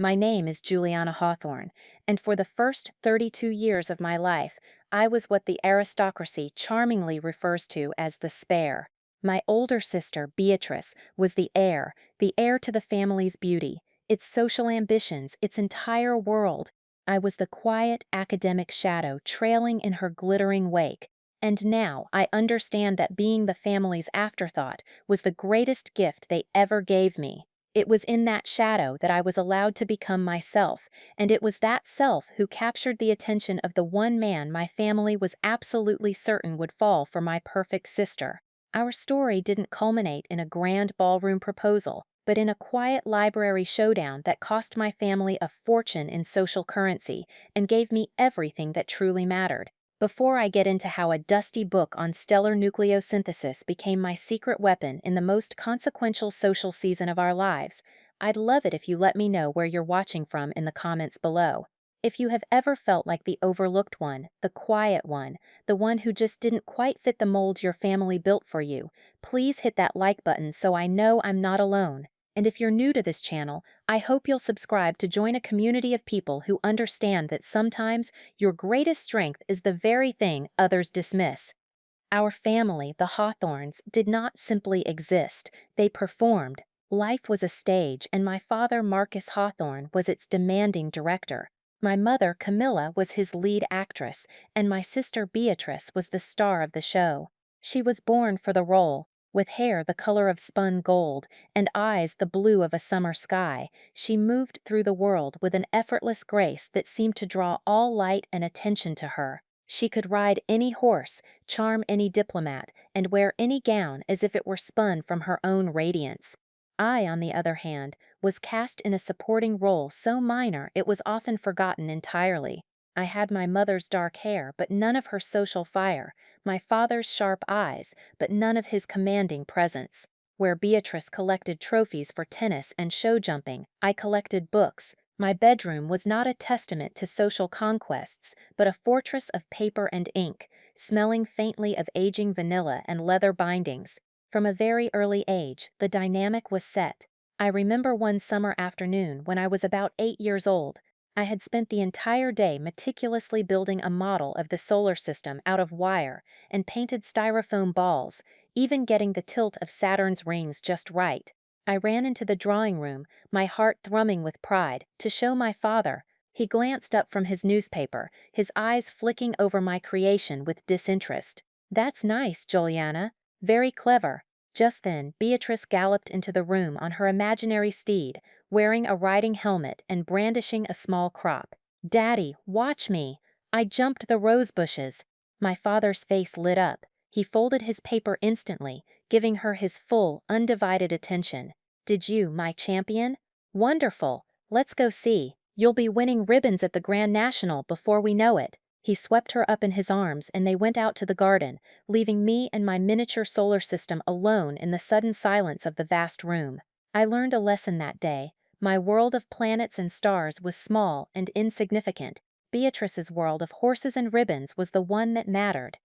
My name is Juliana Hawthorne, and for the first 32 years of my life, I was what the aristocracy charmingly refers to as the spare. My older sister, Beatrice, was the heir to the family's beauty, its social ambitions, its entire world. I was the quiet academic shadow trailing in her glittering wake. And now I understand that being the family's afterthought was the greatest gift they ever gave me. It was in that shadow that I was allowed to become myself, and it was that self who captured the attention of the one man my family was absolutely certain would fall for my perfect sister. Our story didn't culminate in a grand ballroom proposal, but in a quiet library showdown that cost my family a fortune in social currency and gave me everything that truly mattered. Before I get into how a dusty book on stellar nucleosynthesis became my secret weapon in the most consequential social season of our lives, I'd love it if you let me know where you're watching from in the comments below. If you have ever felt like the overlooked one, the quiet one, the one who just didn't quite fit the mold your family built for you, please hit that like button so I know I'm not alone. And if you're new to this channel, I hope you'll subscribe to join a community of people who understand that sometimes your greatest strength is the very thing others dismiss. Our family, the Hawthorns, did not simply exist, they performed. Life was a stage, and my father, Marcus Hawthorne, was its demanding director. My mother, Camilla, was his lead actress, and my sister Beatrice was the star of the show. She was born for the role. With hair the color of spun gold and eyes the blue of a summer sky, she moved through the world with an effortless grace that seemed to draw all light and attention to her. She could ride any horse, charm any diplomat, and wear any gown as if it were spun from her own radiance. I, on the other hand, was cast in a supporting role so minor it was often forgotten entirely. I had my mother's dark hair, but none of her social fire, my father's sharp eyes, but none of his commanding presence. Where Beatrice collected trophies for tennis and show jumping, I collected books. My bedroom was not a testament to social conquests, but a fortress of paper and ink, smelling faintly of aging vanilla and leather bindings. From a very early age, the dynamic was set. I remember one summer afternoon when I was about 8 years old. I had spent the entire day meticulously building a model of the solar system out of wire and painted styrofoam balls, even getting the tilt of Saturn's rings just right. I ran into the drawing room, my heart thrumming with pride, to show my father. He glanced up from his newspaper, his eyes flicking over my creation with disinterest. "That's nice, Juliana. Very clever." Just then, Beatrice galloped into the room on her imaginary steed, wearing a riding helmet and brandishing a small crop. "Daddy, watch me!" I jumped the rose bushes. My father's face lit up. He folded his paper instantly, giving her his full, undivided attention. "Did you, my champion? Wonderful! Let's go see. You'll be winning ribbons at the Grand National before we know it." He swept her up in his arms and they went out to the garden, leaving me and my miniature solar system alone in the sudden silence of the vast room. I learned a lesson that day. My world of planets and stars was small and insignificant. Beatrice's world of horses and ribbons was the one that mattered.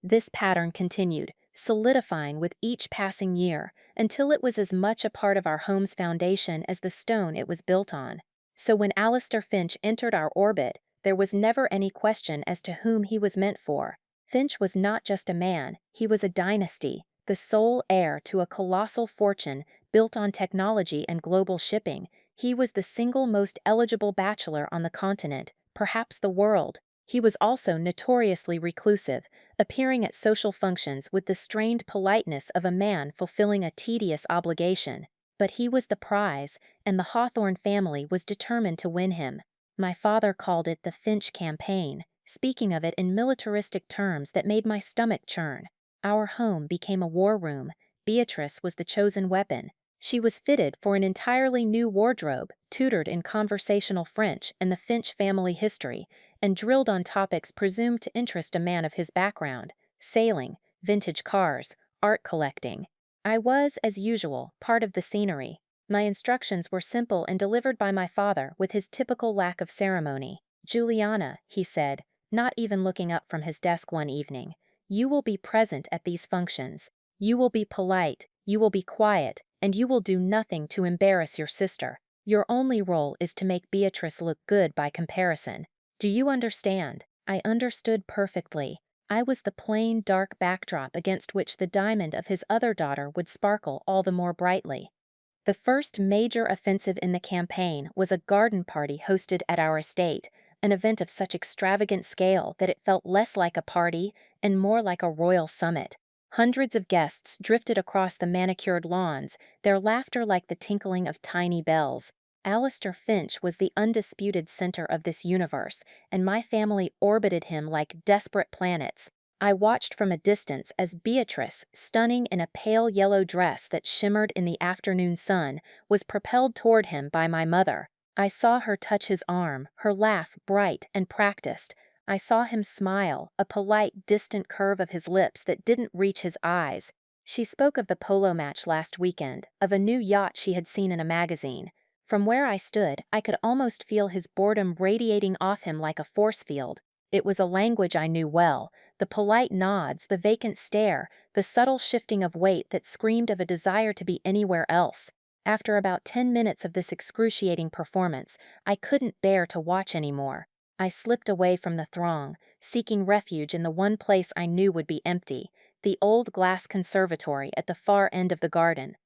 This pattern continued, solidifying with each passing year, until it was as much a part of our home's foundation as the stone it was built on. So when Alistair Finch entered our orbit, there was never any question as to whom he was meant for. Finch was not just a man, he was a dynasty, the sole heir to a colossal fortune built on technology and global shipping. He was the single most eligible bachelor on the continent, perhaps the world. He was also notoriously reclusive, appearing at social functions with the strained politeness of a man fulfilling a tedious obligation. But he was the prize, and the Hawthorne family was determined to win him. My father called it the Finch campaign, speaking of it in militaristic terms that made my stomach churn. Our home became a war room. Beatrice was the chosen weapon. She was fitted for an entirely new wardrobe, tutored in conversational French and the Finch family history, and drilled on topics presumed to interest a man of his background: sailing, vintage cars, art collecting. I was, as usual, part of the scenery. My instructions were simple and delivered by my father with his typical lack of ceremony. "Juliana," he said, not even looking up from his desk one evening, "you will be present at these functions. You will be polite, you will be quiet, and you will do nothing to embarrass your sister. Your only role is to make Beatrice look good by comparison. Do you understand? I understood perfectly. I was the plain, dark backdrop against which the diamond of his other daughter would sparkle all the more brightly. The first major offensive in the campaign was a garden party hosted at our estate, an event of such extravagant scale that it felt less like a party and more like a royal summit. Hundreds of guests drifted across the manicured lawns, their laughter like the tinkling of tiny bells. Alistair Finch was the undisputed center of this universe, and my family orbited him like desperate planets. I watched from a distance as Beatrice, stunning in a pale yellow dress that shimmered in the afternoon sun, was propelled toward him by my mother. I saw her touch his arm, her laugh bright and practiced. I saw him smile, a polite, distant curve of his lips that didn't reach his eyes. She spoke of the polo match last weekend, of a new yacht she had seen in a magazine. From where I stood, I could almost feel his boredom radiating off him like a force field. It was a language I knew well, the polite nods, the vacant stare, the subtle shifting of weight that screamed of a desire to be anywhere else. After about 10 minutes of this excruciating performance, I couldn't bear to watch anymore. I slipped away from the throng, seeking refuge in the one place I knew would be empty, the old glass conservatory at the far end of the garden.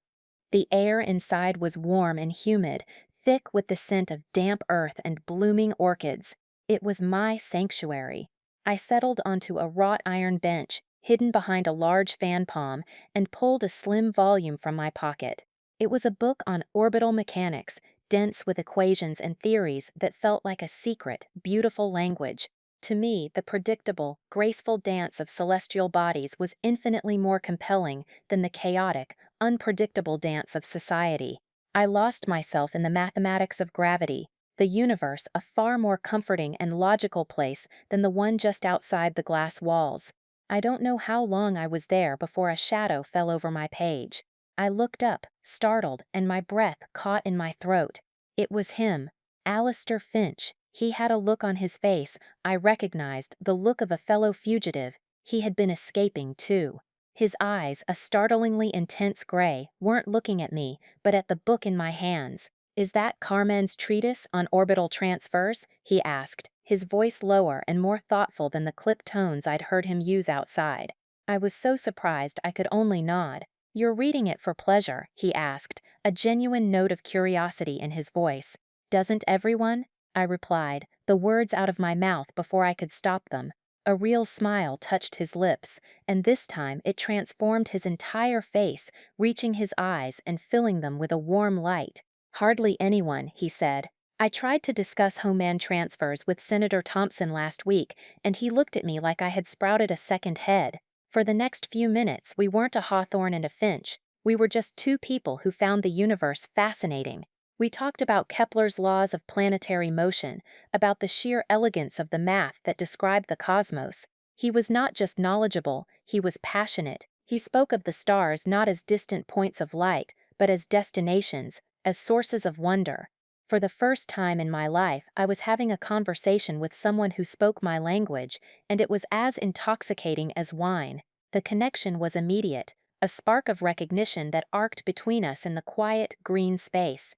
The air inside was warm and humid, thick with the scent of damp earth and blooming orchids. It was my sanctuary. I settled onto a wrought iron bench, hidden behind a large fan palm, and pulled a slim volume from my pocket. It was a book on orbital mechanics, dense with equations and theories that felt like a secret, beautiful language. To me, the predictable, graceful dance of celestial bodies was infinitely more compelling than the chaotic, unpredictable dance of society. I lost myself in the mathematics of gravity, the universe a far more comforting and logical place than the one just outside the glass walls. I don't know how long I was there before a shadow fell over my page. I looked up, startled, and my breath caught in my throat. It was him, Alistair Finch. He had a look on his face I recognized, the look of a fellow fugitive. He had been escaping, too. His eyes, a startlingly intense gray, weren't looking at me, but at the book in my hands. "Is that Carmen's treatise on orbital transfers?" he asked, his voice lower and more thoughtful than the clipped tones I'd heard him use outside. I was so surprised I could only nod. "You're reading it for pleasure?" he asked, a genuine note of curiosity in his voice. "Doesn't everyone?" I replied, the words out of my mouth before I could stop them. A real smile touched his lips, and this time it transformed his entire face, reaching his eyes and filling them with a warm light. "Hardly anyone," he said. "I tried to discuss home transfers with Senator Thompson last week, and he looked at me like I had sprouted a second head. For the next few minutes, we weren't a Hawthorne and a Finch. We were just two people who found the universe fascinating. We talked about Kepler's laws of planetary motion, about the sheer elegance of the math that described the cosmos. He was not just knowledgeable, he was passionate. He spoke of the stars not as distant points of light, but as destinations, as sources of wonder. For the first time in my life, I was having a conversation with someone who spoke my language, and it was as intoxicating as wine. The connection was immediate, a spark of recognition that arced between us in the quiet, green space.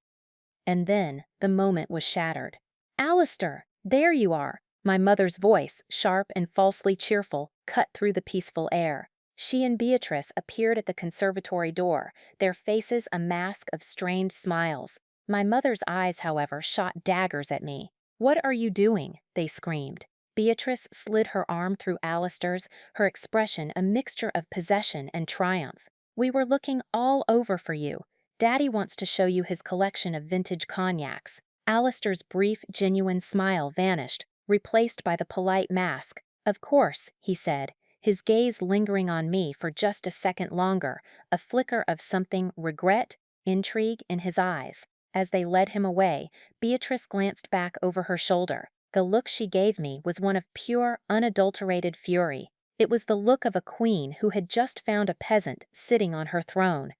And then the moment was shattered. "Alistair, there you are!" My mother's voice, sharp and falsely cheerful, cut through the peaceful air. She and Beatrice appeared at the conservatory door, their faces a mask of strained smiles. My mother's eyes, however, shot daggers at me. "What are you doing?" they screamed. Beatrice slid her arm through Alistair's, her expression a mixture of possession and triumph. "We were looking all over for you. Daddy wants to show you his collection of vintage cognacs." Alistair's brief, genuine smile vanished, replaced by the polite mask. "Of course," he said, his gaze lingering on me for just a second longer, a flicker of something regret, intrigue in his eyes. As they led him away, Beatrice glanced back over her shoulder. The look she gave me was one of pure, unadulterated fury. It was the look of a queen who had just found a peasant sitting on her throne.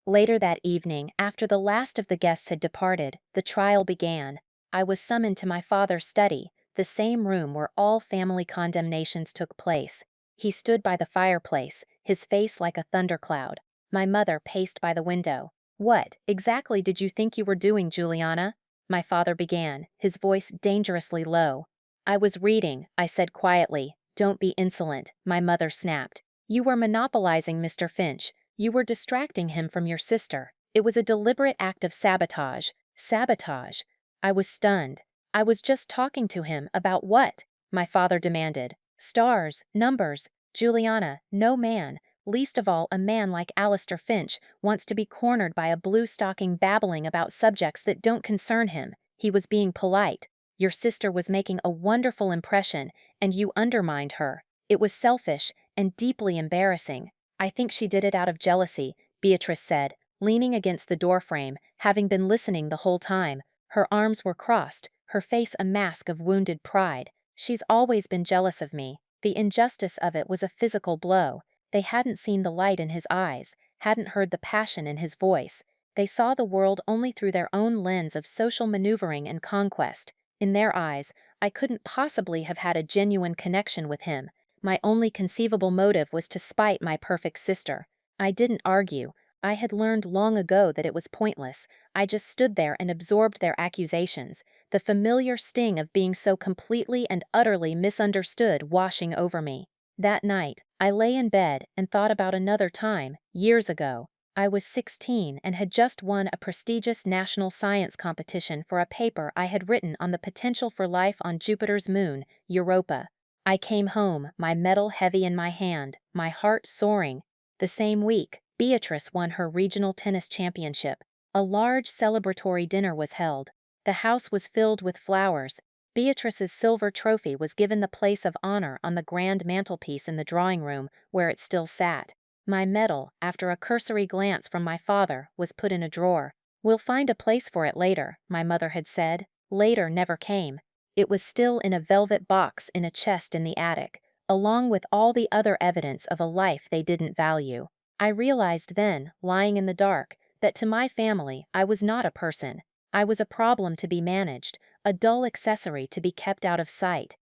Later that evening, after the last of the guests had departed, the trial began. I was summoned to my father's study, the same room where all family condemnations took place. He stood by the fireplace, his face like a thundercloud. My mother paced by the window. What exactly did you think you were doing, Juliana? My father began, his voice dangerously low. I was reading, I said quietly. Don't be insolent, my mother snapped. You were monopolizing Mr. Finch. You were distracting him from your sister. It was a deliberate act of sabotage. Sabotage. I was stunned. I was just talking to him about what? My father demanded. Stars, numbers. Juliana, no man, least of all a man like Alistair Finch, wants to be cornered by a blue-stocking babbling about subjects that don't concern him. He was being polite. Your sister was making a wonderful impression, and you undermined her. It was selfish and deeply embarrassing. I think she did it out of jealousy, Beatrice said, leaning against the doorframe, having been listening the whole time. Her arms were crossed, her face a mask of wounded pride. She's always been jealous of me. The injustice of it was a physical blow. They hadn't seen the light in his eyes, hadn't heard the passion in his voice. They saw the world only through their own lens of social maneuvering and conquest. In their eyes, I couldn't possibly have had a genuine connection with him. My only conceivable motive was to spite my perfect sister. I didn't argue. I had learned long ago that it was pointless. I just stood there and absorbed their accusations, the familiar sting of being so completely and utterly misunderstood washing over me. That night, I lay in bed and thought about another time, years ago. I was 16 and had just won a prestigious national science competition for a paper I had written on the potential for life on Jupiter's moon, Europa. I came home, my medal heavy in my hand, my heart soaring. The same week, Beatrice won her regional tennis championship. A large celebratory dinner was held. The house was filled with flowers. Beatrice's silver trophy was given the place of honor on the grand mantelpiece in the drawing room, where it still sat. My medal, after a cursory glance from my father, was put in a drawer. We'll find a place for it later, my mother had said. Later never came. It was still in a velvet box in a chest in the attic, along with all the other evidence of a life they didn't value. I realized then, lying in the dark, that to my family I was not a person. I was a problem to be managed, a dull accessory to be kept out of sight.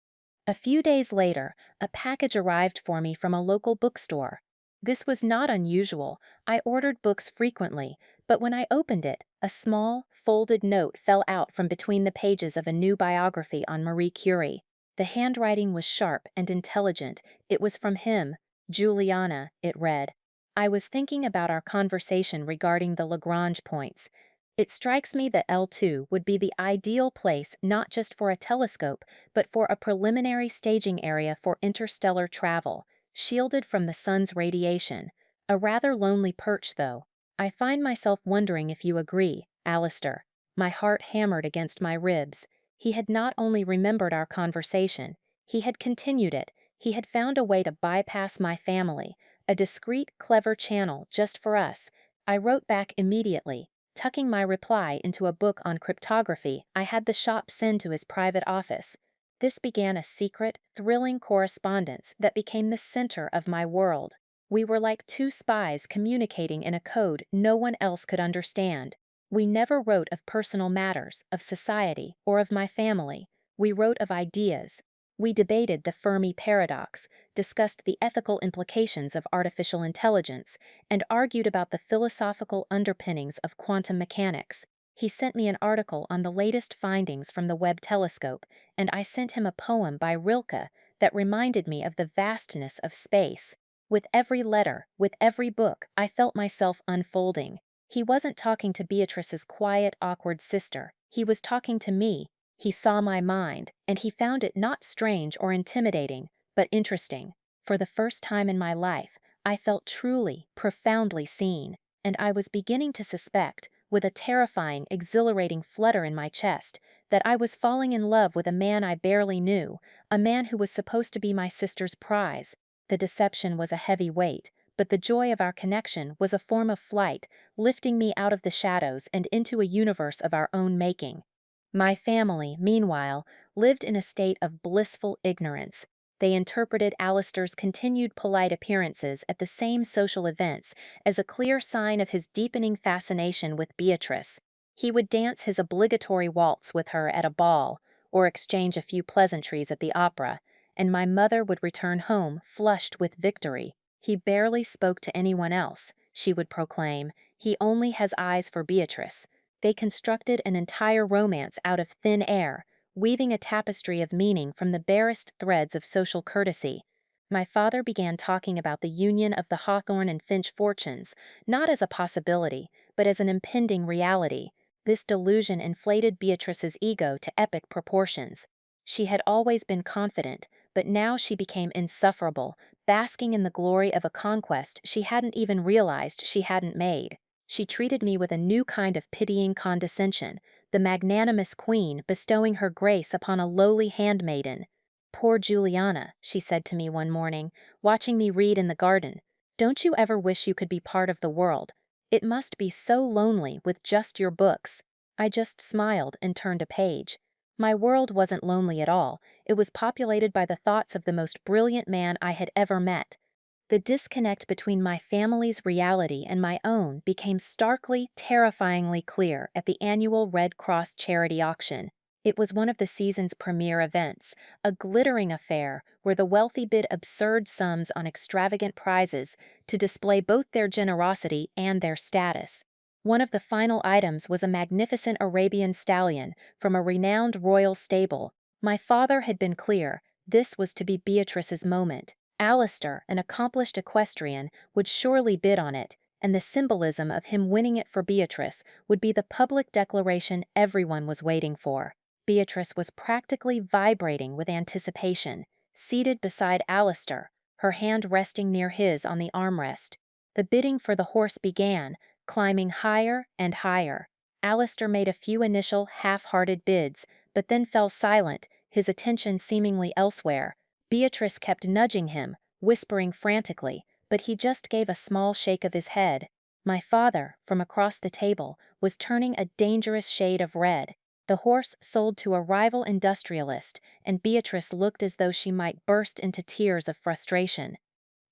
A few days later, a package arrived for me from a local bookstore. This was not unusual. I ordered books frequently, but when I opened it, a small, folded note fell out from between the pages of a new biography on Marie Curie. The handwriting was sharp and intelligent. It was from him, Juliana, it read. I was thinking about our conversation regarding the Lagrange points. It strikes me that L2 would be the ideal place not just for a telescope, but for a preliminary staging area for interstellar travel, shielded from the sun's radiation. A rather lonely perch, though. I find myself wondering if you agree, Alistair. My heart hammered against my ribs. He had not only remembered our conversation, he had continued it. He had found a way to bypass my family, a discreet, clever channel just for us. I wrote back immediately, tucking my reply into a book on cryptography I had the shop send to his private office. This began a secret, thrilling correspondence that became the center of my world. We were like two spies communicating in a code no one else could understand. We never wrote of personal matters, of society, or of my family. We wrote of ideas. We debated the Fermi paradox, discussed the ethical implications of artificial intelligence, and argued about the philosophical underpinnings of quantum mechanics. He sent me an article on the latest findings from the Webb telescope, and I sent him a poem by Rilke that reminded me of the vastness of space. With every letter, with every book, I felt myself unfolding. He wasn't talking to Beatrice's quiet, awkward sister. He was talking to me. He saw my mind, and he found it not strange or intimidating, but interesting. For the first time in my life, I felt truly, profoundly seen, and I was beginning to suspect, with a terrifying, exhilarating flutter in my chest, that I was falling in love with a man I barely knew, a man who was supposed to be my sister's prize. The deception was a heavy weight, but the joy of our connection was a form of flight, lifting me out of the shadows and into a universe of our own making. My family, meanwhile, lived in a state of blissful ignorance. They interpreted Alistair's continued polite appearances at the same social events as a clear sign of his deepening fascination with Beatrice. He would dance his obligatory waltz with her at a ball, or exchange a few pleasantries at the opera, and my mother would return home flushed with victory. He barely spoke to anyone else, she would proclaim. He only has eyes for Beatrice. They constructed an entire romance out of thin air, weaving a tapestry of meaning from the barest threads of social courtesy. My father began talking about the union of the Hawthorne and Finch fortunes, not as a possibility, but as an impending reality. This delusion inflated Beatrice's ego to epic proportions. She had always been confident, but now she became insufferable, basking in the glory of a conquest she hadn't even realized she hadn't made. She treated me with a new kind of pitying condescension, the magnanimous queen bestowing her grace upon a lowly handmaiden. "Poor Juliana," she said to me one morning, watching me read in the garden. "Don't you ever wish you could be part of the world? It must be so lonely with just your books." I just smiled and turned a page. My world wasn't lonely at all. It was populated by the thoughts of the most brilliant man I had ever met. The disconnect between my family's reality and my own became starkly, terrifyingly clear at the annual Red Cross charity auction. It was one of the season's premier events, a glittering affair where the wealthy bid absurd sums on extravagant prizes to display both their generosity and their status. One of the final items was a magnificent Arabian stallion from a renowned royal stable. My father had been clear, this was to be Beatrice's moment. Alistair, an accomplished equestrian, would surely bid on it, and the symbolism of him winning it for Beatrice would be the public declaration everyone was waiting for. Beatrice was practically vibrating with anticipation, seated beside Alistair, her hand resting near his on the armrest. The bidding for the horse began, climbing higher and higher. Alistair made a few initial, half-hearted bids, but then fell silent, his attention seemingly elsewhere. Beatrice kept nudging him, whispering frantically, but he just gave a small shake of his head. My father, from across the table, was turning a dangerous shade of red. The horse sold to a rival industrialist, and Beatrice looked as though she might burst into tears of frustration.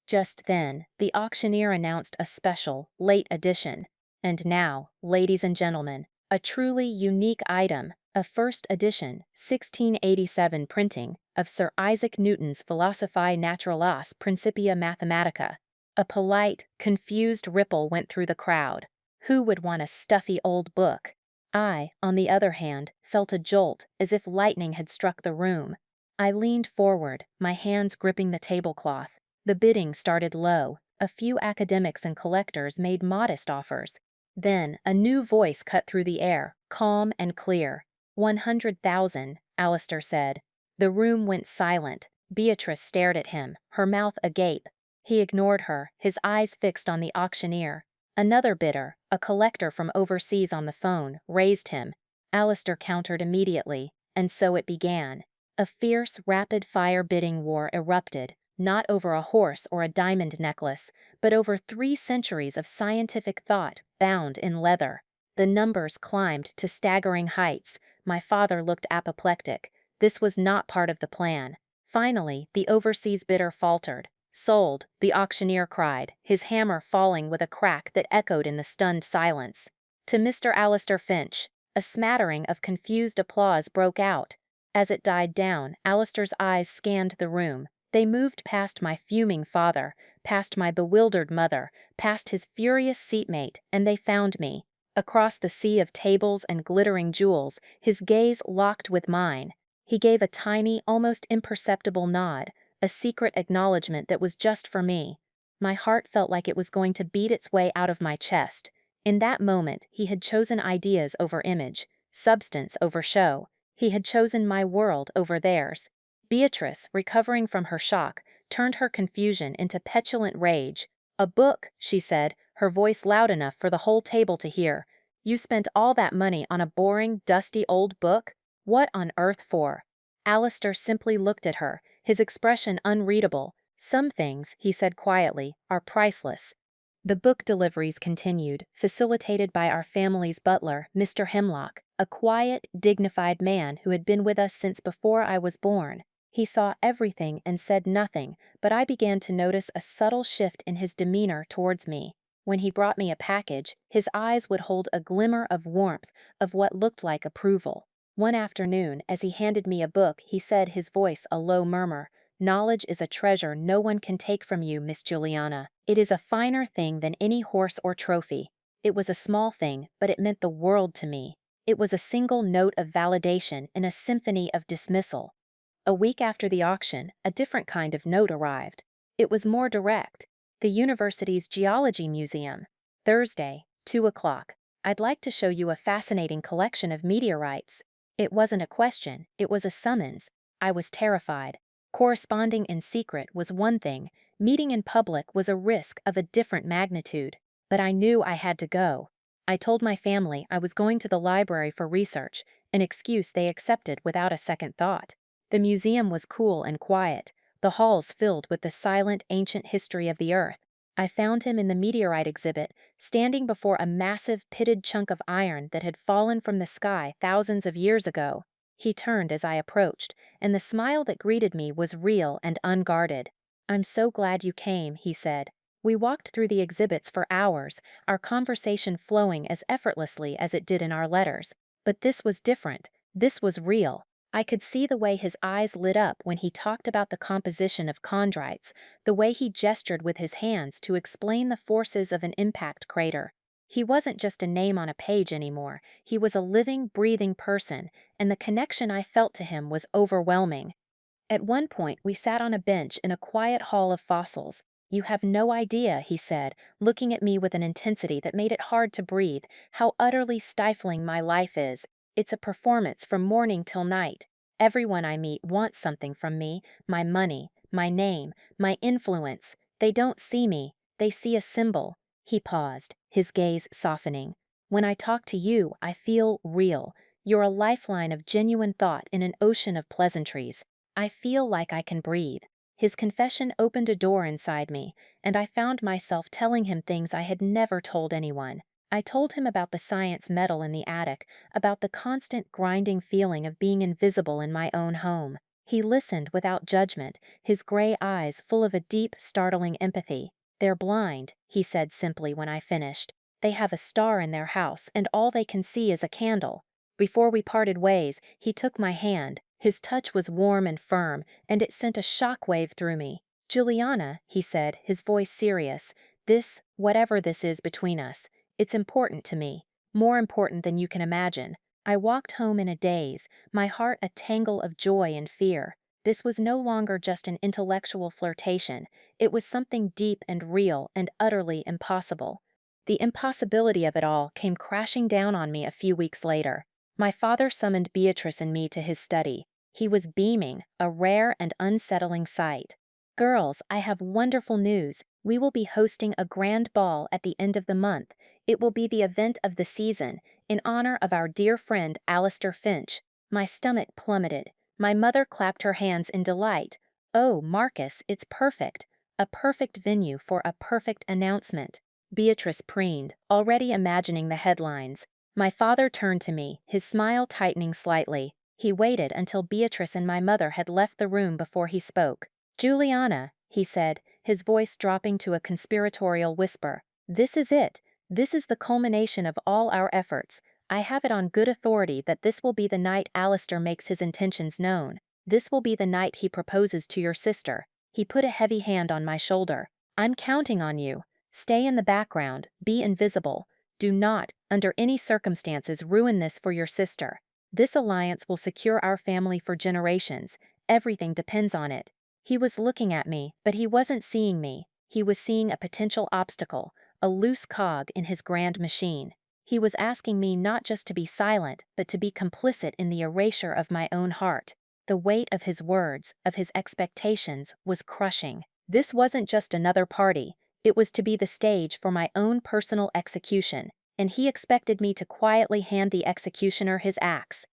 Just then, the auctioneer announced a special, late edition. And now, ladies and gentlemen, a truly unique item, a first edition, 1687 printing, of Sir Isaac Newton's Philosophiae Naturalis Principia Mathematica. A polite, confused ripple went through the crowd. Who would want a stuffy old book? I, on the other hand, felt a jolt, as if lightning had struck the room. I leaned forward, my hands gripping the tablecloth. The bidding started low. A few academics and collectors made modest offers. Then, a new voice cut through the air, calm and clear. 100,000, Alistair said. The room went silent. Beatrice stared at him, her mouth agape. He ignored her, his eyes fixed on the auctioneer. Another bidder, a collector from overseas on the phone, raised him. Alistair countered immediately, and so it began. A fierce, rapid-fire bidding war erupted, not over a horse or a diamond necklace, but over 3 centuries of scientific thought bound in leather. The numbers climbed to staggering heights. My father looked apoplectic. This was not part of the plan. Finally, the overseas bidder faltered. "Sold," the auctioneer cried, his hammer falling with a crack that echoed in the stunned silence. "To Mr. Alistair Finch." A smattering of confused applause broke out. As it died down, Alistair's eyes scanned the room. They moved past my fuming father, past my bewildered mother, past his furious seatmate, and they found me. Across the sea of tables and glittering jewels, his gaze locked with mine. He gave a tiny, almost imperceptible nod, a secret acknowledgement that was just for me. My heart felt like it was going to beat its way out of my chest. In that moment, he had chosen ideas over image, substance over show. He had chosen my world over theirs. Beatrice, recovering from her shock, turned her confusion into petulant rage. "A book," she said, her voice loud enough for the whole table to hear. "You spent all that money on a boring, dusty old book? What on earth for?" Alistair simply looked at her, his expression unreadable. "Some things," he said quietly, "are priceless." The book deliveries continued, facilitated by our family's butler, Mr. Hemlock, a quiet, dignified man who had been with us since before I was born. He saw everything and said nothing, but I began to notice a subtle shift in his demeanor towards me. When he brought me a package, his eyes would hold a glimmer of warmth, of what looked like approval. One afternoon, as he handed me a book, he said, his voice a low murmur, "Knowledge is a treasure no one can take from you, Miss Juliana. It is a finer thing than any horse or trophy." It was a small thing, but it meant the world to me. It was a single note of validation in a symphony of dismissal. A week after the auction, a different kind of note arrived. It was more direct. The university's geology museum. Thursday, 2 o'clock. I'd like to show you a fascinating collection of meteorites. It wasn't a question, it was a summons. I was terrified. Corresponding in secret was one thing, meeting in public was a risk of a different magnitude. But I knew I had to go. I told my family I was going to the library for research, an excuse they accepted without a second thought. The museum was cool and quiet, the halls filled with the silent, ancient history of the Earth. I found him in the meteorite exhibit, standing before a massive, pitted chunk of iron that had fallen from the sky thousands of years ago. He turned as I approached, and the smile that greeted me was real and unguarded. "I'm so glad you came," he said. We walked through the exhibits for hours, our conversation flowing as effortlessly as it did in our letters. But this was different. This was real. I could see the way his eyes lit up when he talked about the composition of chondrites, the way he gestured with his hands to explain the forces of an impact crater. He wasn't just a name on a page anymore, he was a living, breathing person, and the connection I felt to him was overwhelming. At one point, we sat on a bench in a quiet hall of fossils. "You have no idea," he said, looking at me with an intensity that made it hard to breathe, "how utterly stifling my life is. It's a performance from morning till night. Everyone I meet wants something from me, my money, my name, my influence. They don't see me, they see a symbol." He paused, his gaze softening. "When I talk to you, I feel real. You're a lifeline of genuine thought in an ocean of pleasantries. I feel like I can breathe." His confession opened a door inside me, and I found myself telling him things I had never told anyone. I told him about the science metal in the attic, about the constant grinding feeling of being invisible in my own home. He listened without judgment, his gray eyes full of a deep, startling empathy. "They're blind," he said simply when I finished. "They have a star in their house, and all they can see is a candle." Before we parted ways, he took my hand. His touch was warm and firm, and it sent a shock wave through me. "Juliana," he said, his voice serious, whatever this is between us, it's important to me, more important than you can imagine." I walked home in a daze, my heart a tangle of joy and fear. This was no longer just an intellectual flirtation, it was something deep and real and utterly impossible. The impossibility of it all came crashing down on me a few weeks later. My father summoned Beatrice and me to his study. He was beaming, a rare and unsettling sight. "Girls, I have wonderful news. We will be hosting a grand ball at the end of the month. It will be the event of the season, in honor of our dear friend Alistair Finch." My stomach plummeted. My mother clapped her hands in delight. "Oh, Marcus, it's perfect. A perfect venue for a perfect announcement." Beatrice preened, already imagining the headlines. My father turned to me, his smile tightening slightly. He waited until Beatrice and my mother had left the room before he spoke. "Juliana," he said, his voice dropping to a conspiratorial whisper, "this is it. This is the culmination of all our efforts. I have it on good authority that this will be the night Alistair makes his intentions known. This will be the night he proposes to your sister." He put a heavy hand on my shoulder. "I'm counting on you. Stay in the background, be invisible. Do not, under any circumstances, ruin this for your sister. This alliance will secure our family for generations. Everything depends on it." He was looking at me, but he wasn't seeing me. He was seeing a potential obstacle, a loose cog in his grand machine. He was asking me not just to be silent, but to be complicit in the erasure of my own heart. The weight of his words, of his expectations, was crushing. This wasn't just another party. It was to be the stage for my own personal execution, and he expected me to quietly hand the executioner his axe.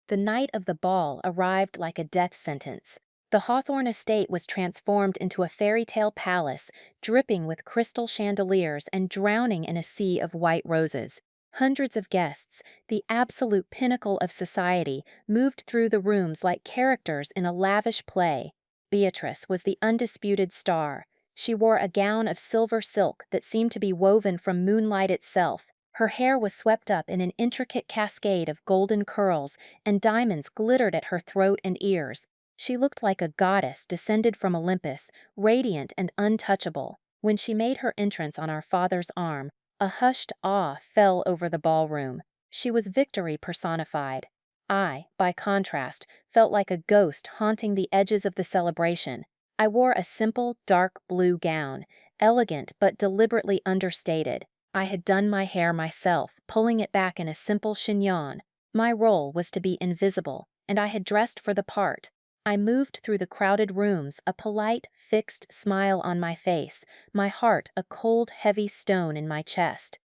The night of the ball arrived like a death sentence. The Hawthorne estate was transformed into a fairy tale palace, dripping with crystal chandeliers and drowning in a sea of white roses. Hundreds of guests, the absolute pinnacle of society, moved through the rooms like characters in a lavish play. Beatrice was the undisputed star. She wore a gown of silver silk that seemed to be woven from moonlight itself. Her hair was swept up in an intricate cascade of golden curls, and diamonds glittered at her throat and ears. She looked like a goddess descended from Olympus, radiant and untouchable. When she made her entrance on our father's arm, A hushed awe fell over the ballroom. She was victory personified. I, by contrast, felt like a ghost haunting the edges of the celebration. I wore a simple, dark blue gown, elegant but deliberately understated. I had done my hair myself, pulling it back in a simple chignon. My role was to be invisible, and I had dressed for the part. I moved through the crowded rooms, a polite, fixed smile on my face, my heart a cold, heavy stone in my chest.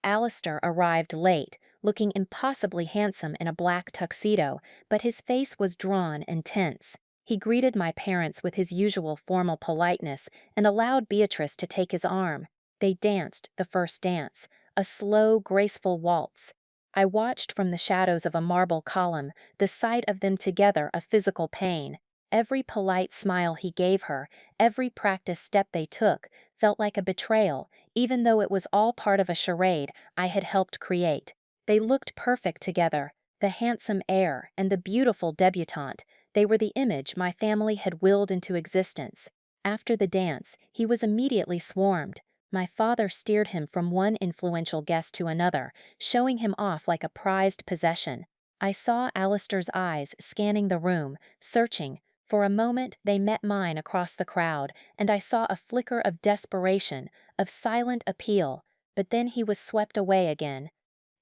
Alistair arrived late, looking impossibly handsome in a black tuxedo, but his face was drawn and tense. He greeted my parents with his usual formal politeness and allowed Beatrice to take his arm. They danced the first dance, a slow, graceful waltz. I watched from the shadows of a marble column, the sight of them together a physical pain. Every polite smile he gave her, every practiced step they took, felt like a betrayal, even though it was all part of a charade I had helped create. They looked perfect together, the handsome heir and the beautiful debutante. They were the image my family had willed into existence. After the dance, he was immediately swarmed. My father steered him from one influential guest to another, showing him off like a prized possession. I saw Alistair's eyes scanning the room, searching. For a moment, they met mine across the crowd, and I saw a flicker of desperation, of silent appeal, but then he was swept away again.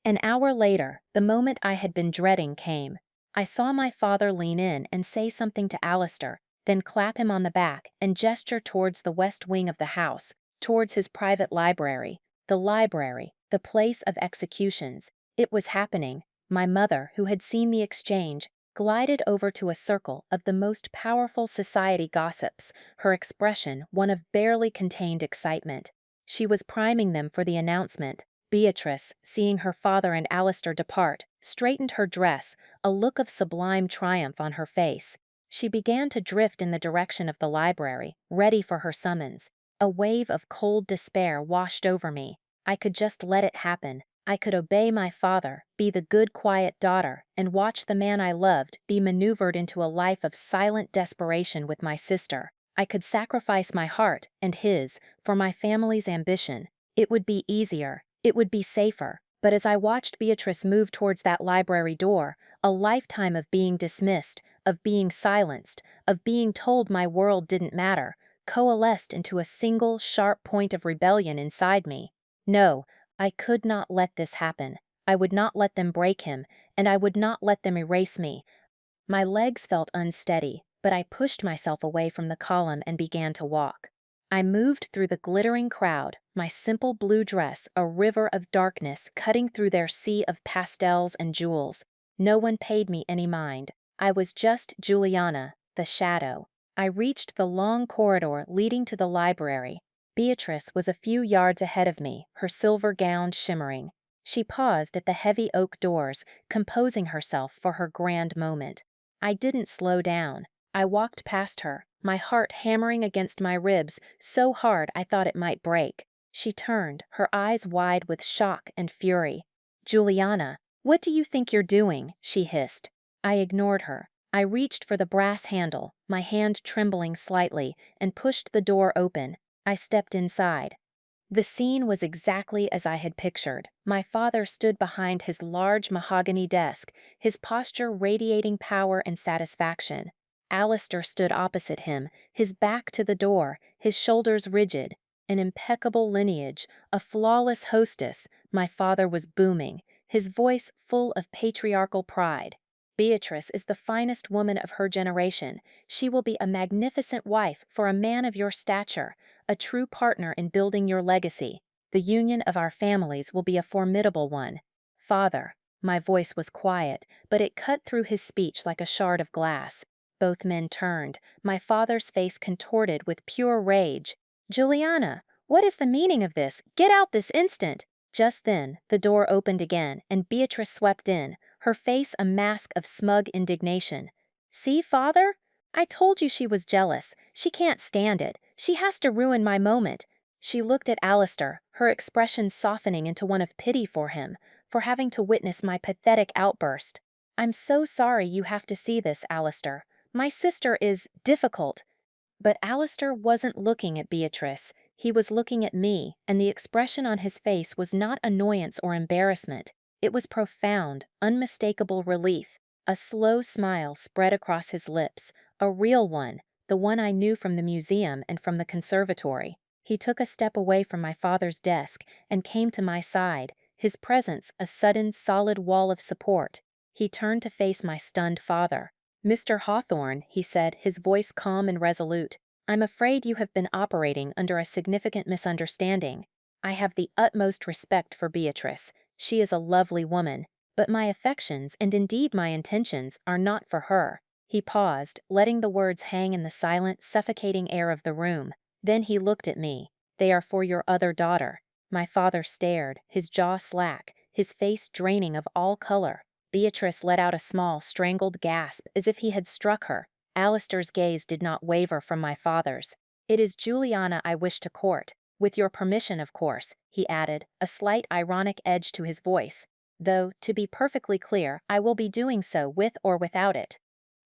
An hour later, the moment I had been dreading came. I saw my father lean in and say something to Alistair, then clap him on the back and gesture towards the west wing of the house, towards his private library. The library, the place of executions. It was happening. My mother, who had seen the exchange, glided over to a circle of the most powerful society gossips, her expression one of barely contained excitement. She was priming them for the announcement. Beatrice, seeing her father and Alistair depart, straightened her dress, a look of sublime triumph on her face. She began to drift in the direction of the library, ready for her summons. A wave of cold despair washed over me. I could just let it happen. I could obey my father, be the good, quiet daughter, and watch the man I loved be maneuvered into a life of silent desperation with my sister. I could sacrifice my heart, and his, for my family's ambition. It would be easier. It would be safer. But as I watched Beatrice move towards that library door, a lifetime of being dismissed, of being silenced, of being told my world didn't matter, coalesced into a single, sharp point of rebellion inside me. No, I could not let this happen. I would not let them break him, and I would not let them erase me. My legs felt unsteady, but I pushed myself away from the column and began to walk. I moved through the glittering crowd, my simple blue dress a river of darkness cutting through their sea of pastels and jewels. No one paid me any mind. I was just Juliana, the shadow. I reached the long corridor leading to the library. Beatrice was a few yards ahead of me, her silver gown shimmering. She paused at the heavy oak doors, composing herself for her grand moment. I didn't slow down. I walked past her, my heart hammering against my ribs so hard I thought it might break. She turned, her eyes wide with shock and fury. "Juliana, what do you think you're doing?" she hissed. I ignored her. I reached for the brass handle, my hand trembling slightly, and pushed the door open. I stepped inside. The scene was exactly as I had pictured. My father stood behind his large mahogany desk, his posture radiating power and satisfaction. Alistair stood opposite him, his back to the door, his shoulders rigid. An impeccable lineage, a flawless hostess, my father was booming, his voice full of patriarchal pride. "Beatrice is the finest woman of her generation. She will be a magnificent wife for a man of your stature, a true partner in building your legacy. The union of our families will be a formidable one. Father," my voice was quiet, but it cut through his speech like a shard of glass. Both men turned, my father's face contorted with pure rage. "Juliana, what is the meaning of this? Get out this instant!" Just then, the door opened again, and Beatrice swept in, her face a mask of smug indignation. "See, father? I told you she was jealous. She can't stand it. She has to ruin my moment." She looked at Alistair, her expression softening into one of pity for him, for having to witness my pathetic outburst. "I'm so sorry you have to see this, Alistair. My sister is difficult." But Alistair wasn't looking at Beatrice. He was looking at me, and the expression on his face was not annoyance or embarrassment. It was profound, unmistakable relief. A slow smile spread across his lips, a real one, the one I knew from the museum and from the conservatory. He took a step away from my father's desk and came to my side, his presence a sudden, solid wall of support. He turned to face my stunned father. "Mr. Hawthorne," he said, his voice calm and resolute, "I'm afraid you have been operating under a significant misunderstanding. I have the utmost respect for Beatrice. She is a lovely woman, but my affections, and indeed my intentions, are not for her." He paused, letting the words hang in the silent, suffocating air of the room. Then he looked at me. "They are for your other daughter." My father stared, his jaw slack, his face draining of all color. Beatrice let out a small, strangled gasp, as if he had struck her. Alistair's gaze did not waver from my father's. "It is Juliana I wish to court. With your permission, of course," he added, a slight ironic edge to his voice. "Though, to be perfectly clear, I will be doing so with or without it."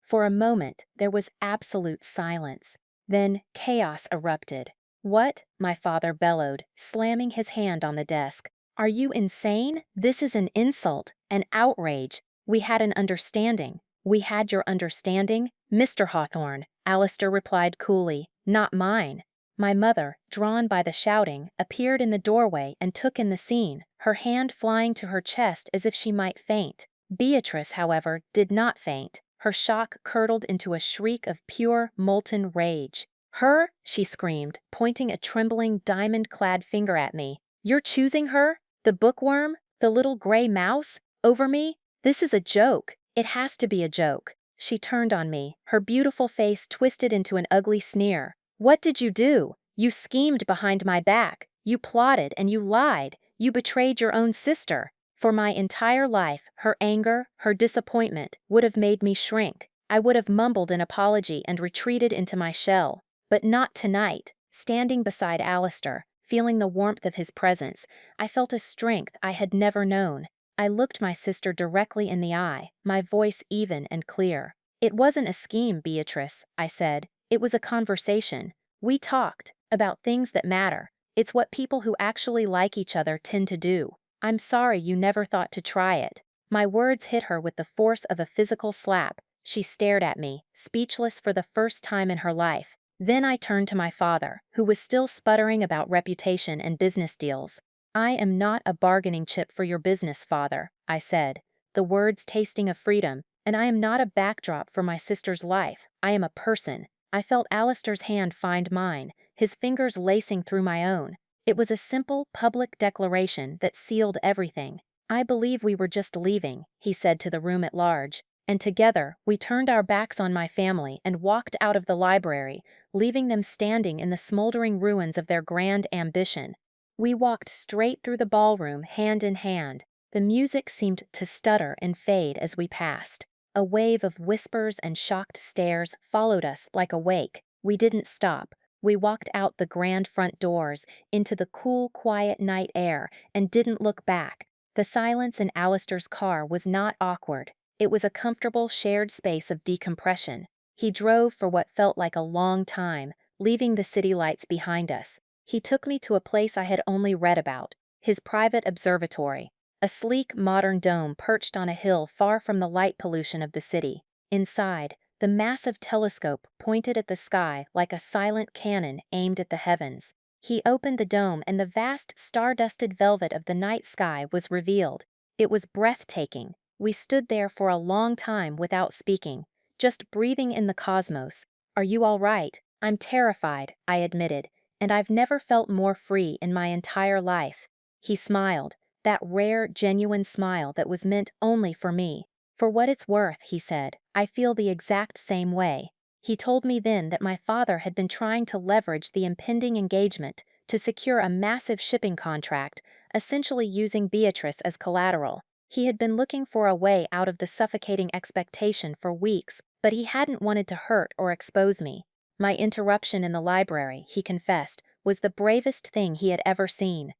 For a moment, there was absolute silence. Then chaos erupted. "What?" my father bellowed, slamming his hand on the desk. "Are you insane? This is an insult, an outrage. We had an understanding." "We had your understanding, Mr. Hawthorne," Alistair replied coolly, "not mine." My mother, drawn by the shouting, appeared in the doorway and took in the scene, her hand flying to her chest as if she might faint. Beatrice, however, did not faint. Her shock curdled into a shriek of pure, molten rage. "Her?" she screamed, pointing a trembling, diamond-clad finger at me. "You're choosing her? The bookworm? The little gray mouse? Over me? This is a joke. It has to be a joke." She turned on me, her beautiful face twisted into an ugly sneer. "What did you do? You schemed behind my back. You plotted and you lied. You betrayed your own sister." For my entire life, her anger, her disappointment, would have made me shrink. I would have mumbled an apology and retreated into my shell. But not tonight. Standing beside Alistair, feeling the warmth of his presence, I felt a strength I had never known. I looked my sister directly in the eye, my voice even and clear. "It wasn't a scheme, Beatrice," I said. "It was a conversation. We talked about things that matter. It's what people who actually like each other tend to do. I'm sorry you never thought to try it." My words hit her with the force of a physical slap. She stared at me, speechless for the first time in her life. Then I turned to my father, who was still sputtering about reputation and business deals. "I am not a bargaining chip for your business, father," I said, the words tasting of freedom, "and I am not a backdrop for my sister's life. I am a person." I felt Alistair's hand find mine, his fingers lacing through my own. It was a simple, public declaration that sealed everything. "I believe we were just leaving," he said to the room at large, and together we turned our backs on my family and walked out of the library, leaving them standing in the smoldering ruins of their grand ambition. We walked straight through the ballroom, hand in hand. The music seemed to stutter and fade as we passed. A wave of whispers and shocked stares followed us like a wake. We didn't stop. We walked out the grand front doors, into the cool, quiet night air, and didn't look back. The silence in Alistair's car was not awkward. It was a comfortable, shared space of decompression. He drove for what felt like a long time, leaving the city lights behind us. He took me to a place I had only read about, his private observatory, a sleek, modern dome perched on a hill far from the light pollution of the city. Inside, the massive telescope pointed at the sky like a silent cannon aimed at the heavens. He opened the dome and the vast, star-dusted velvet of the night sky was revealed. It was breathtaking. We stood there for a long time without speaking, just breathing in the cosmos. "Are you all right?" "I'm terrified," I admitted, "and I've never felt more free in my entire life." He smiled, that rare, genuine smile that was meant only for me. "For what it's worth," he said, "I feel the exact same way." He told me then that my father had been trying to leverage the impending engagement to secure a massive shipping contract, essentially using Beatrice as collateral. He had been looking for a way out of the suffocating expectation for weeks, but he hadn't wanted to hurt or expose me. My interruption in the library, he confessed, was the bravest thing he had ever seen.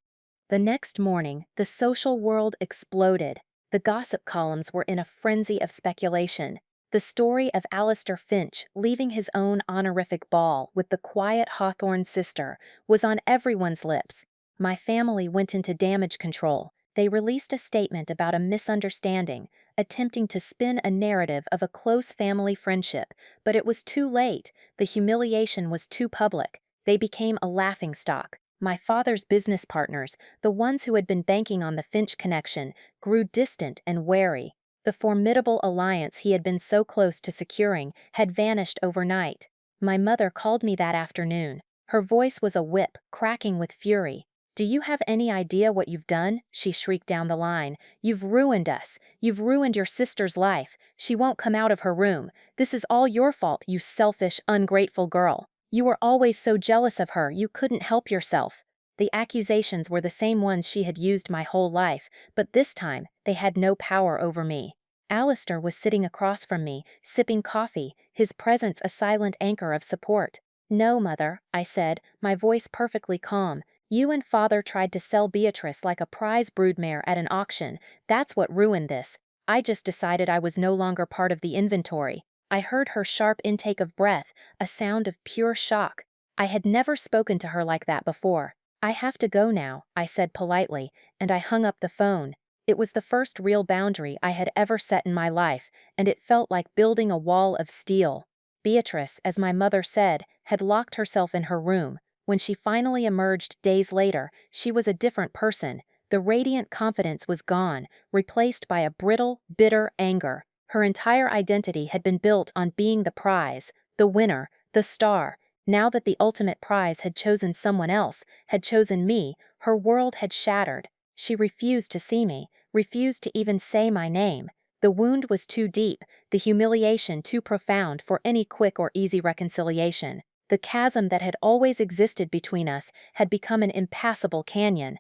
The next morning, the social world exploded. The gossip columns were in a frenzy of speculation. The story of Alistair Finch leaving his own honorific ball with the quiet Hawthorne sister was on everyone's lips. My family went into damage control. They released a statement about a misunderstanding, attempting to spin a narrative of a close family friendship, but it was too late. The humiliation was too public. They became a laughingstock. My father's business partners, the ones who had been banking on the Finch connection, grew distant and wary. The formidable alliance he had been so close to securing had vanished overnight. My mother called me that afternoon. Her voice was a whip, cracking with fury. "Do you have any idea what you've done?" she shrieked down the line. "You've ruined us. You've ruined your sister's life. She won't come out of her room. This is all your fault, you selfish, ungrateful girl. You were always so jealous of her, you couldn't help yourself." The accusations were the same ones she had used my whole life, but this time they had no power over me. Alistair was sitting across from me, sipping coffee, his presence a silent anchor of support. "No, Mother," I said, my voice perfectly calm. "You and Father tried to sell Beatrice like a prize broodmare at an auction. That's what ruined this. I just decided I was no longer part of the inventory." I heard her sharp intake of breath, a sound of pure shock. I had never spoken to her like that before. "I have to go now," I said politely, and I hung up the phone. It was the first real boundary I had ever set in my life, and it felt like building a wall of steel. Beatrice, as my mother said, had locked herself in her room. When she finally emerged days later, she was a different person. The radiant confidence was gone, replaced by a brittle, bitter anger. Her entire identity had been built on being the prize, the winner, the star. Now that the ultimate prize had chosen someone else, had chosen me, her world had shattered. She refused to see me, refused to even say my name. The wound was too deep, the humiliation too profound for any quick or easy reconciliation. The chasm that had always existed between us had become an impassable canyon.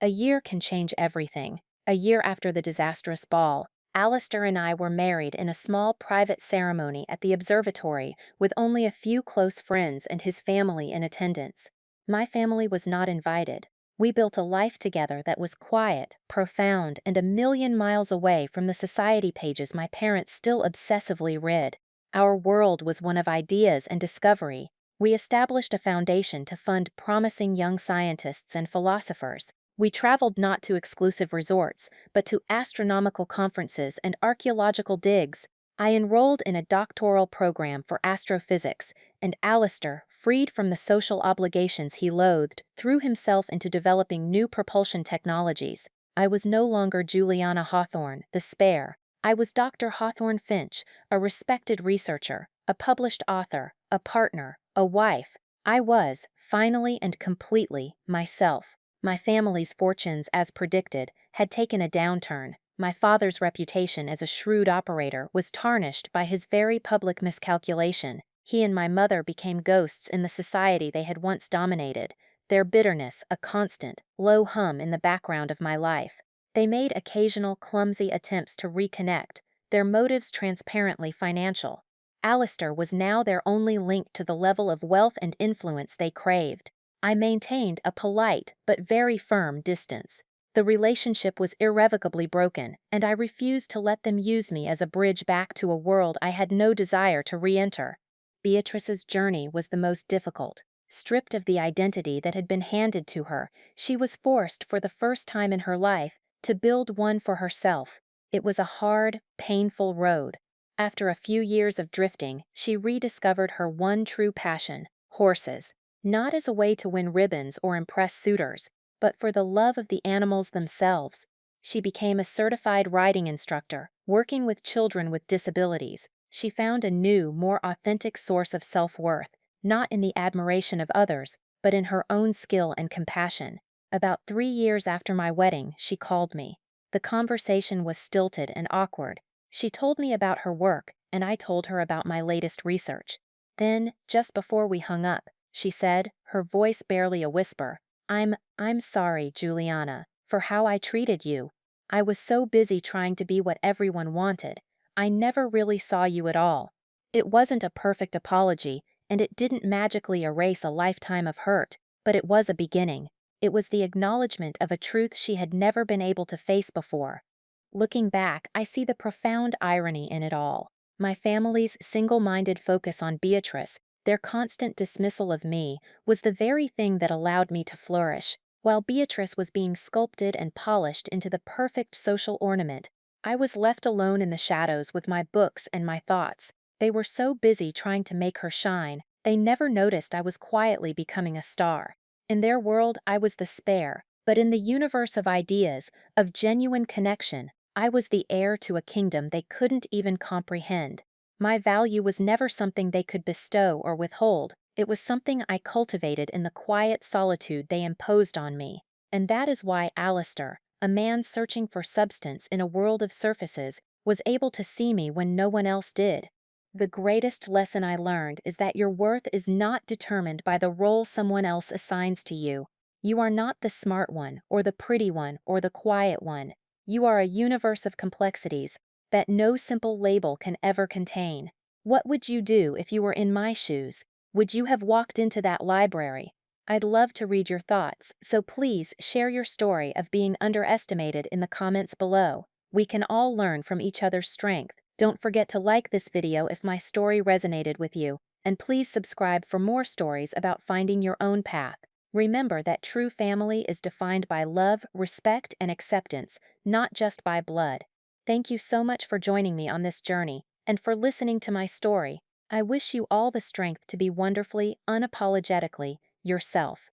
A year can change everything. A year after the disastrous ball, Alistair and I were married in a small private ceremony at the observatory with only a few close friends and his family in attendance. My family was not invited. We built a life together that was quiet, profound, and a million miles away from the society pages my parents still obsessively read. Our world was one of ideas and discovery. We established a foundation to fund promising young scientists and philosophers. We traveled not to exclusive resorts, but to astronomical conferences and archaeological digs. I enrolled in a doctoral program for astrophysics, and Alistair, freed from the social obligations he loathed, threw himself into developing new propulsion technologies. I was no longer Juliana Hawthorne, the spare. I was Dr. Hawthorne Finch, a respected researcher, a published author, a partner, a wife. I was, finally and completely, myself. My family's fortunes, as predicted, had taken a downturn. My father's reputation as a shrewd operator was tarnished by his very public miscalculation. He and my mother became ghosts in the society they had once dominated, their bitterness a constant, low hum in the background of my life. They made occasional clumsy attempts to reconnect, their motives transparently financial. Alistair was now their only link to the level of wealth and influence they craved. I maintained a polite but very firm distance. The relationship was irrevocably broken, and I refused to let them use me as a bridge back to a world I had no desire to re-enter. Beatrice's journey was the most difficult. Stripped of the identity that had been handed to her, she was forced, for the first time in her life, to build one for herself. It was a hard, painful road. After a few years of drifting, she rediscovered her one true passion: horses. Not as a way to win ribbons or impress suitors, but for the love of the animals themselves. She became a certified riding instructor, working with children with disabilities. She found a new, more authentic source of self-worth, not in the admiration of others, but in her own skill and compassion. About 3 years after my wedding, she called me. The conversation was stilted and awkward. She told me about her work, and I told her about my latest research. Then, just before we hung up, she said, her voice barely a whisper, I'm sorry, Juliana, for how I treated you. I was so busy trying to be what everyone wanted. I never really saw you at all. It wasn't a perfect apology, and it didn't magically erase a lifetime of hurt, but it was a beginning. It was the acknowledgement of a truth she had never been able to face before. Looking back, I see the profound irony in it all. My family's single-minded focus on Beatrice, their constant dismissal of me, was the very thing that allowed me to flourish. While Beatrice was being sculpted and polished into the perfect social ornament, I was left alone in the shadows with my books and my thoughts. They were so busy trying to make her shine, they never noticed I was quietly becoming a star. In their world, I was the spare, but in the universe of ideas, of genuine connection, I was the heir to a kingdom they couldn't even comprehend. My value was never something they could bestow or withhold, it was something I cultivated in the quiet solitude they imposed on me. And that is why Alistair, a man searching for substance in a world of surfaces, was able to see me when no one else did. The greatest lesson I learned is that your worth is not determined by the role someone else assigns to you. You are not the smart one, or the pretty one, or the quiet one. You are a universe of complexities that no simple label can ever contain. What would you do if you were in my shoes? Would you have walked into that library? I'd love to read your thoughts, so please share your story of being underestimated in the comments below. We can all learn from each other's strength. Don't forget to like this video if my story resonated with you, and please subscribe for more stories about finding your own path. Remember that true family is defined by love, respect, and acceptance, not just by blood. Thank you so much for joining me on this journey, and for listening to my story. I wish you all the strength to be wonderfully, unapologetically yourself.